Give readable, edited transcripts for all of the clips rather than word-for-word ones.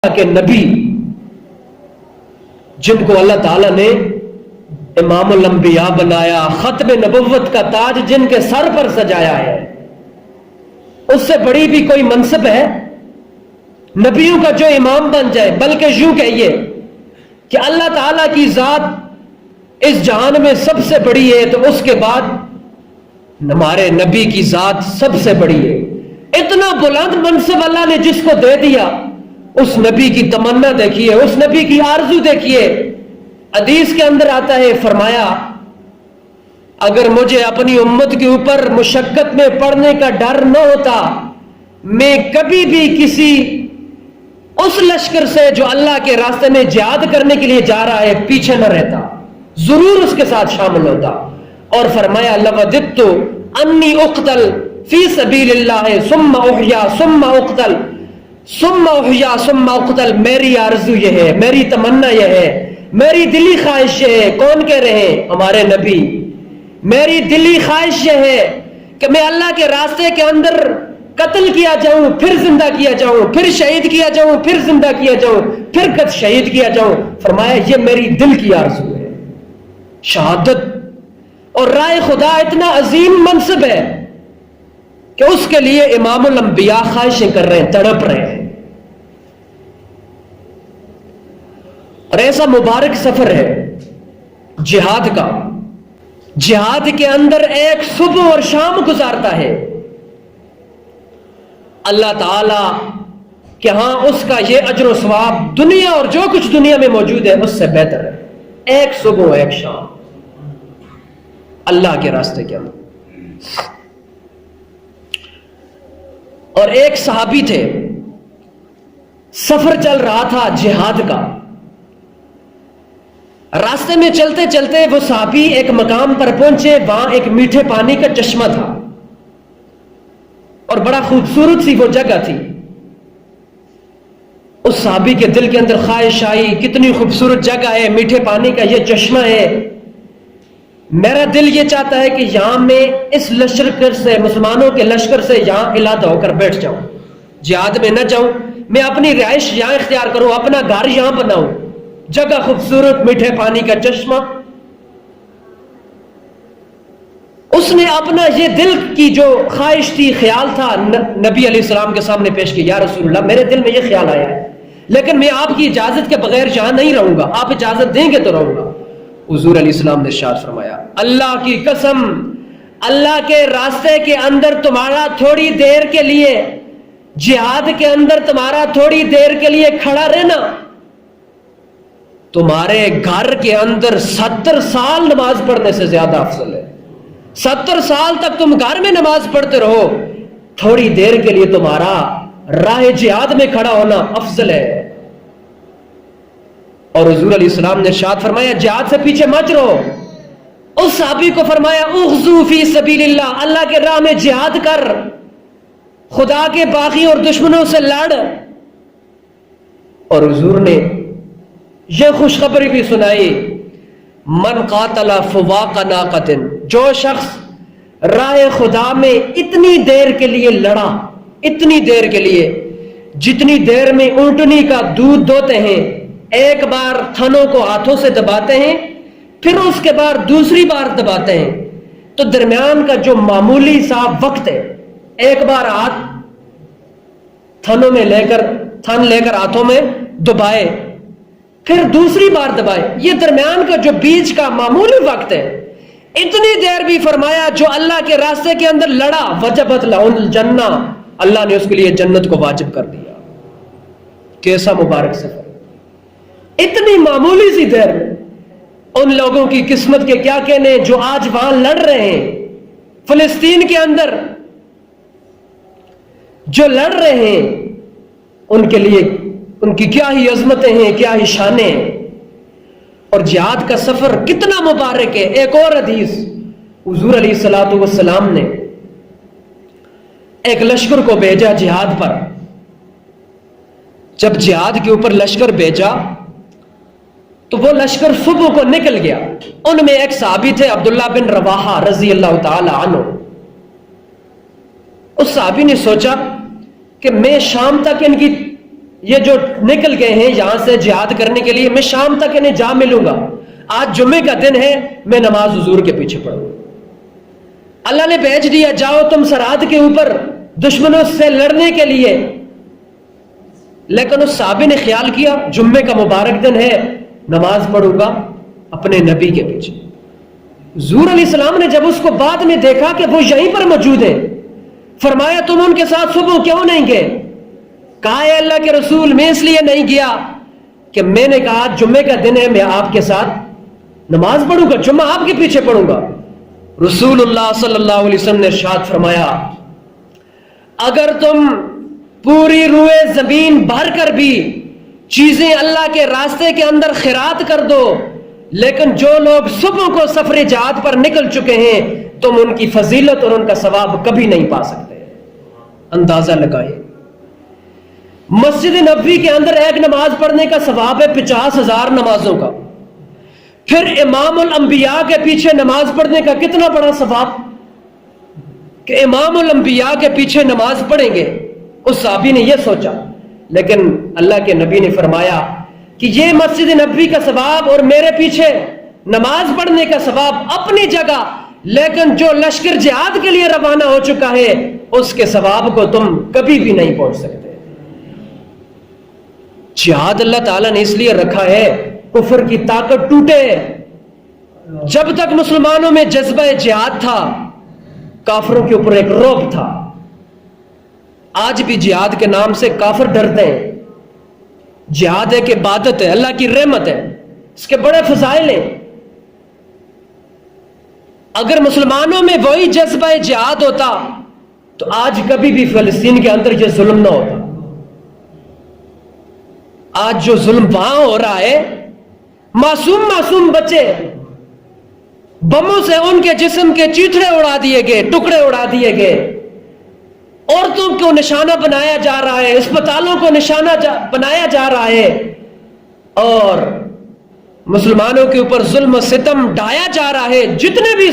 کے نبی جن کو اللہ تعالیٰ نے امام الانبیاء بنایا، ختم نبوت کا تاج جن کے سر پر سجایا ہے، اس سے بڑی بھی کوئی منصب ہے نبیوں کا جو امام بن جائے؟ بلکہ یوں کہیے کہ اللہ تعالیٰ کی ذات اس جہان میں سب سے بڑی ہے، تو اس کے بعد ہمارے نبی کی ذات سب سے بڑی ہے۔ اتنا بلند منصب اللہ نے جس کو دے دیا، اس نبی کی تمنا دیکھیے، اس نبی کی آرزو دیکھیے۔ حدیث کے اندر آتا ہے، فرمایا اگر مجھے اپنی امت کے اوپر مشقت میں پڑنے کا ڈر نہ ہوتا، میں کبھی بھی کسی اس لشکر سے جو اللہ کے راستے میں جہاد کرنے کے لیے جا رہا ہے پیچھے نہ رہتا، ضرور اس کے ساتھ شامل ہوتا۔ اور فرمایا لوددت انی اقتل فی سبیل اللہ ثم احیا ثم اقتل ثم احیا ثم اقتل۔ میری آرزو یہ ہے، میری تمنا یہ ہے، میری دلی خواہش یہ ہے۔ کون کہہ رہے ہیں؟ ہمارے نبی۔ میری دلی خواہش یہ ہے کہ میں اللہ کے راستے کے اندر قتل کیا جاؤں، پھر زندہ کیا جاؤں، پھر شہید کیا جاؤں، پھر زندہ کیا جاؤں، پھر شہید کیا جاؤں۔ فرمایا یہ میری دل کی آرزو ہے۔ شہادت اور رائے خدا اتنا عظیم منصب ہے کہ اس کے لیے امام الانبیاء خواہشیں کر رہے ہیں، تڑپ رہے ہیں۔ اور ایسا مبارک سفر ہے جہاد کا، جہاد کے اندر ایک صبح اور شام گزارتا ہے اللہ تعالی کہ ہاں اس کا یہ اجر و ثواب دنیا اور جو کچھ دنیا میں موجود ہے اس سے بہتر ہے۔ ایک صبح ایک شام اللہ کے راستے کے اندر۔ اور ایک صحابی تھے، سفر چل رہا تھا جہاد کا، راستے میں چلتے چلتے وہ صحابی ایک مقام پر پہنچے، وہاں ایک میٹھے پانی کا چشمہ تھا اور بڑا خوبصورت سی وہ جگہ تھی۔ اس صحابی کے دل کے اندر خواہش آئی، کتنی خوبصورت جگہ ہے، میٹھے پانی کا یہ چشمہ ہے، میرا دل یہ چاہتا ہے کہ یہاں میں اس لشکر سے، مسلمانوں کے لشکر سے یہاں علیحدہ ہو کر بیٹھ جاؤں، جہاد میں نہ جاؤں، میں اپنی رہائش یہاں اختیار کروں، اپنا گھر یہاں بناؤں۔ جگہ خوبصورت، میٹھے پانی کا چشمہ۔ اس نے اپنا یہ دل کی جو خواہش تھی، خیال تھا، نبی علیہ السلام کے سامنے پیش کی، یا رسول اللہ میرے دل میں یہ خیال آیا ہے، لیکن میں آپ کی اجازت کے بغیر یہاں نہیں رہوں گا، آپ اجازت دیں گے تو رہوں گا۔ حضور علیہ السلام نے ارشاد فرمایا، اللہ کی قسم، اللہ کے راستے کے اندر تمہارا تھوڑی دیر کے لیے، جہاد کے اندر تمہارا تھوڑی دیر کے لیے کھڑا رہنا تمہارے گھر کے اندر 70 سال نماز پڑھنے سے زیادہ افضل ہے۔ 70 سال تک تم گھر میں نماز پڑھتے رہو، تھوڑی دیر کے لیے تمہارا راہ جہاد میں کھڑا ہونا افضل ہے۔ اور حضور علیہ السلام نے ارشاد فرمایا جہاد سے پیچھے مت رہو۔ اس صحابی کو فرمایا اغزو فی سبیل اللہ، اللہ کے راہ میں جہاد کر، خدا کے باغی اور دشمنوں سے لڑ۔ اور حضور نے یہ خوشخبری بھی سنائی، من قاتل فواق ناقۃ، جو شخص راہ خدا میں اتنی دیر کے لیے لڑا، اتنی دیر کے لیے جتنی دیر میں اونٹنی کا دودھ دوتے ہیں، ایک بار تھنوں کو ہاتھوں سے دباتے ہیں، پھر اس کے بعد دوسری بار دباتے ہیں، تو درمیان کا جو معمولی سا وقت ہے، ایک بار ہاتھ تھنوں میں تھن لے کر ہاتھوں میں دبائے، پھر دوسری بار دبائے، یہ درمیان کا جو بیچ کا معمولی وقت ہے، اتنی دیر بھی فرمایا جو اللہ کے راستے کے اندر لڑا وجبت لہ الجنہ، اللہ نے اس کے لیے جنت کو واجب کر دیا۔ کیسا مبارک سفر! اتنی معمولی سی دیر میں ان لوگوں کی قسمت کے کیا کہنے جو آج وہاں لڑ رہے ہیں، فلسطین کے اندر جو لڑ رہے ہیں، ان کے لیے ان کی کیا ہی عظمتیں ہیں، کیا ہی شانیں ہیں۔ اور جہاد کا سفر کتنا مبارک ہے۔ ایک اور حدیث، حضور علیہ الصلوۃ والسلام نے ایک لشکر کو بھیجا جہاد پر۔ جب جہاد کے اوپر لشکر بھیجا تو وہ لشکر صبح کو نکل گیا۔ ان میں ایک صحابی تھے عبداللہ بن رواحہ رضی اللہ تعالی عنہ۔ اس صحابی نے سوچا کہ میں شام تک ان کی یہ جو نکل گئے ہیں یہاں سے جہاد کرنے کے لیے، میں شام تک انہیں جا ملوں گا، آج جمعے کا دن ہے، میں نماز حضور کے پیچھے پڑھوں گا۔ اللہ نے بھیج دیا جاؤ تم سرحد کے اوپر دشمنوں سے لڑنے کے لیے، لیکن اس صحابی نے خیال کیا جمعے کا مبارک دن ہے، نماز پڑھوں گا اپنے نبی کے پیچھے۔ حضور علیہ السلام نے جب اس کو بعد میں دیکھا کہ وہ یہیں پر موجود ہے، فرمایا تم ان کے ساتھ صبح کیوں نہیں گئے؟ کہا اے اللہ کے رسول میں اس لیے نہیں گیا کہ میں نے کہا جمعے کا دن ہے، میں آپ کے ساتھ نماز پڑھوں گا، جمعہ آپ کے پیچھے پڑھوں گا۔ رسول اللہ صلی اللہ علیہ وسلم نے ارشاد فرمایا اگر تم پوری روئے زمین بھر کر بھی چیزیں اللہ کے راستے کے اندر خیرات کر دو، لیکن جو لوگ صبح کو سفر جہاد پر نکل چکے ہیں تم ان کی فضیلت اور ان کا ثواب کبھی نہیں پا سکتے۔ اندازہ لگائے مسجد نبوی کے اندر ایک نماز پڑھنے کا ثواب ہے 50,000 نمازوں کا، پھر امام الانبیاء کے پیچھے نماز پڑھنے کا کتنا بڑا ثواب کہ امام الانبیاء کے پیچھے نماز پڑھیں گے۔ اس صحابی نے یہ سوچا، لیکن اللہ کے نبی نے فرمایا کہ یہ مسجد نبوی کا ثواب اور میرے پیچھے نماز پڑھنے کا ثواب اپنی جگہ، لیکن جو لشکر جہاد کے لیے روانہ ہو چکا ہے اس کے ثواب کو تم کبھی بھی نہیں پہنچ سکتے۔ جہاد اللہ تعالیٰ نے اس لیے رکھا ہے کفر کی طاقت ٹوٹے۔ جب تک مسلمانوں میں جذبہ جہاد تھا کافروں کے اوپر ایک رعب تھا۔ آج بھی جہاد کے نام سے کافر ڈرتے ہیں۔ جہاد ایک عبادت ہے، اللہ کی رحمت ہے، اس کے بڑے فضائل ہیں۔ اگر مسلمانوں میں وہی جذبہ جہاد ہوتا تو آج کبھی بھی فلسطین کے اندر یہ ظلم نہ ہوتا۔ آج جو ظلم وہاں ہو رہا ہے، معصوم بچے بموں سے ان کے جسم کے چیتڑے اڑا دیے گئے، ٹکڑے اڑا دیے گئے، عورتوں کو نشانہ بنایا جا رہا ہے، اسپتالوں کو نشانہ بنایا جا رہا ہے، اور مسلمانوں کے اوپر ظلم و ستم ڈھایا جا رہا ہے۔ جتنے بھی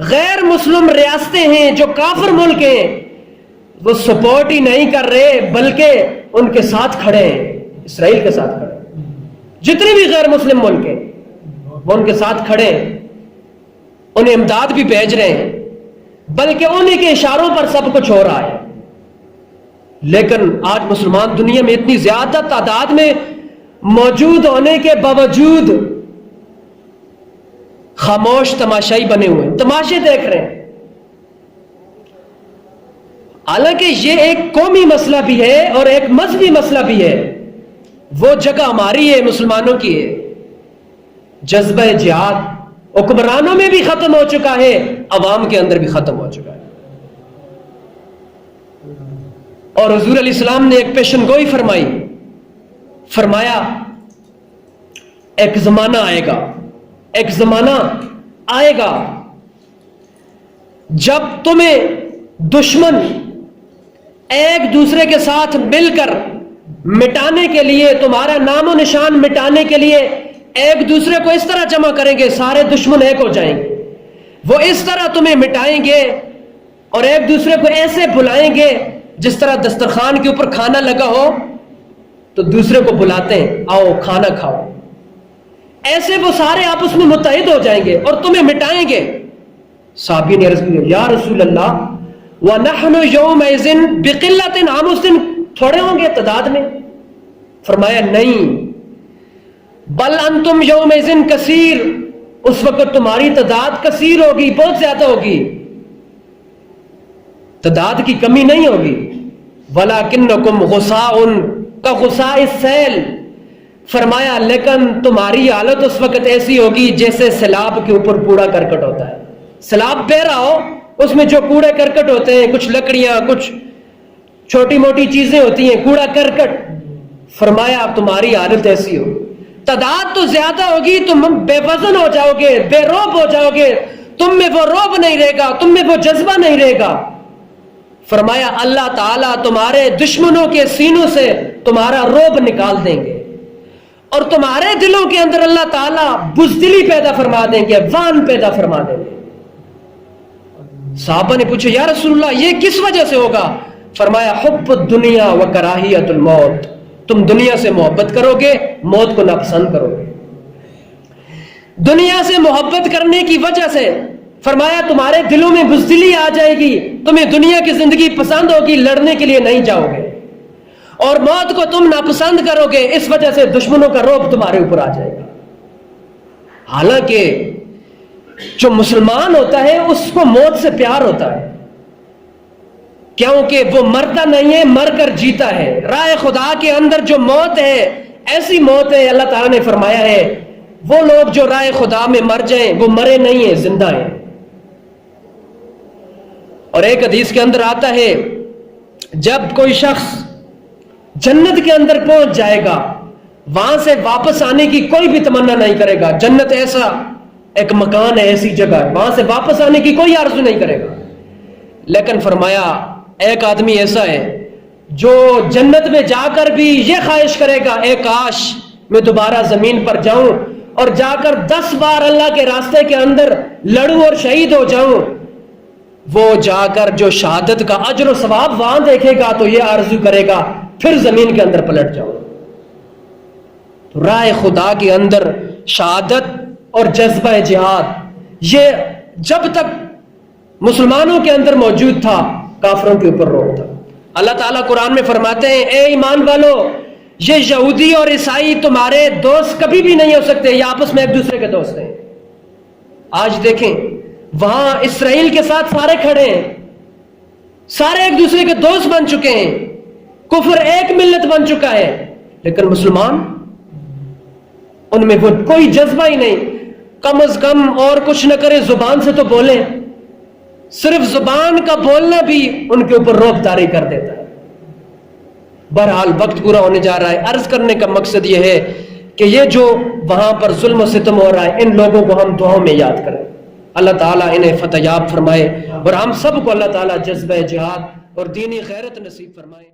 غیر مسلم ریاستیں ہیں جو کافر ملک ہیں وہ سپورٹ ہی نہیں کر رہے بلکہ ان کے ساتھ کھڑے ہیں، اسرائیل کے ساتھ کھڑے ہیں۔ جتنے بھی غیر مسلم ملک ہیں وہ ان کے ساتھ کھڑے ہیں، انہیں امداد بھی بھیج رہے ہیں، بلکہ انہیں کے اشاروں پر سب کچھ ہو رہا ہے۔ لیکن آج مسلمان دنیا میں اتنی زیادہ تعداد میں موجود ہونے کے باوجود خاموش تماشائی بنے ہوئے ہیں، تماشے دیکھ رہے ہیں۔ حالانکہ یہ ایک قومی مسئلہ بھی ہے اور ایک مذہبی مسئلہ بھی ہے۔ وہ جگہ ہماری ہے، مسلمانوں کی ہے۔ جذبہ جہاد حکمرانوں میں بھی ختم ہو چکا ہے، عوام کے اندر بھی ختم ہو چکا ہے۔ اور حضور علیہ السلام نے ایک پیشن گوئی فرمائی، فرمایا ایک زمانہ آئے گا، ایک زمانہ آئے گا جب تمہیں دشمن ایک دوسرے کے ساتھ مل کر مٹانے کے لیے، تمہارا نام و نشان مٹانے کے لیے ایک دوسرے کو اس طرح جمع کریں گے، سارے دشمن ایک ہو جائیں گے، وہ اس طرح تمہیں مٹائیں گے اور ایک دوسرے کو ایسے بلائیں گے جس طرح دسترخوان کے اوپر کھانا لگا ہو تو دوسرے کو بلاتے ہیں آؤ کھانا کھاؤ، ایسے وہ سارے آپس میں متحد ہو جائیں گے اور تمہیں مٹائیں گے۔ صحابی نے عرض کیا یا رسول اللہ وَنَحْنُ يَوْمَئِذٍ بِقِلَّةٍ، ہم اس دن تھوڑے ہوں گے تعداد میں؟ فرمایا نہیں، بل انتم یومئذ کثیر، اس وقت تمہاری تعداد کثیر ہوگی، بہت زیادہ ہوگی، تعداد کی کمی نہیں ہوگی۔ وَلَكِنَّكُمْ غُثَاءٌ كَغُثَاءِ السَّيْلِ، فرمایا لیکن تمہاری حالت اس وقت ایسی ہوگی جیسے سیلاب کے اوپر کوڑا کرکٹ ہوتا ہے۔ سیلاب بہ رہا ہو، اس میں جو کوڑے کرکٹ ہوتے ہیں، کچھ لکڑیاں، کچھ چھوٹی موٹی چیزیں ہوتی ہیں، کوڑا کرکٹ، فرمایا اب تمہاری حالت ایسی ہو، تعداد تو زیادہ ہوگی، تم بے وزن ہو جاؤ گے، بے روب ہو جاؤ گے، تم میں وہ روب نہیں رہے گا، تم میں وہ جذبہ نہیں رہے گا۔ فرمایا اللہ تعالیٰ تمہارے دشمنوں کے سینوں سے تمہارا روب نکال دیں گے اور تمہارے دلوں کے اندر اللہ تعالیٰ بزدلی پیدا فرما دیں گے، وان پیدا فرما دیں گے۔ صحابہ نے پوچھا یا رسول اللہ یہ کس وجہ سے ہوگا؟ فرمایا حب الدنیا و کراہیت الموت، تم دنیا سے محبت کرو گے، موت کو ناپسند کرو گے۔ دنیا سے محبت کرنے کی وجہ سے فرمایا تمہارے دلوں میں بزدلی آ جائے گی، تمہیں دنیا کی زندگی پسند ہوگی، لڑنے کے لیے نہیں جاؤ گے، اور موت کو تم ناپسند کرو گے، اس وجہ سے دشمنوں کا رعب تمہارے اوپر آ جائے گا۔ حالانکہ جو مسلمان ہوتا ہے اس کو موت سے پیار ہوتا ہے، کیونکہ وہ مرتا نہیں ہے، مر کر جیتا ہے۔ راہ خدا کے اندر جو موت ہے ایسی موت ہے، اللہ تعالیٰ نے فرمایا ہے وہ لوگ جو راہ خدا میں مر جائیں وہ مرے نہیں ہیں، زندہ ہیں۔ اور ایک حدیث کے اندر آتا ہے جب کوئی شخص جنت کے اندر پہنچ جائے گا وہاں سے واپس آنے کی کوئی بھی تمنا نہیں کرے گا۔ جنت ایسا ایک مکان ہے، ایسی جگہ ہے، وہاں سے واپس آنے کی کوئی آرزو نہیں کرے گا۔ لیکن فرمایا ایک آدمی ایسا ہے جو جنت میں جا کر بھی یہ خواہش کرے گا اے کاش میں دوبارہ زمین پر جاؤں اور جا کر 10 بار اللہ کے راستے کے اندر لڑوں اور شہید ہو جاؤں۔ وہ جا کر جو شہادت کا اجر و ثواب وہاں دیکھے گا تو یہ آرزو کرے گا پھر زمین کے اندر پلٹ جاؤں۔ تو راہ خدا کے اندر شہادت اور جذبہ جہاد یہ جب تک مسلمانوں کے اندر موجود تھا کافروں کے اوپر روک تھا۔ اللہ تعالیٰ قرآن میں فرماتے ہیں اے ایمان والو یہ یہودی اور عیسائی تمہارے دوست کبھی بھی نہیں ہو سکتے، یہ آپس میں ایک دوسرے کے دوست ہیں۔ آج دیکھیں وہاں اسرائیل کے ساتھ سارے کھڑے ہیں، سارے ایک دوسرے کے دوست بن چکے ہیں، کفر ایک ملت بن چکا ہے، لیکن مسلمان ان میں وہ کوئی جذبہ ہی نہیں، کم از کم اور کچھ نہ کرے زبان سے تو بولیں، صرف زبان کا بولنا بھی ان کے اوپر رعب طاری کر دیتا ہے۔ بہرحال وقت پورا ہونے جا رہا ہے، عرض کرنے کا مقصد یہ ہے کہ یہ جو وہاں پر ظلم و ستم ہو رہا ہے ان لوگوں کو ہم دعاؤں میں یاد کریں، اللہ تعالیٰ انہیں فتح یاب فرمائے اور ہم سب کو اللہ تعالیٰ جذبہ جہاد اور دینی غیرت نصیب فرمائے۔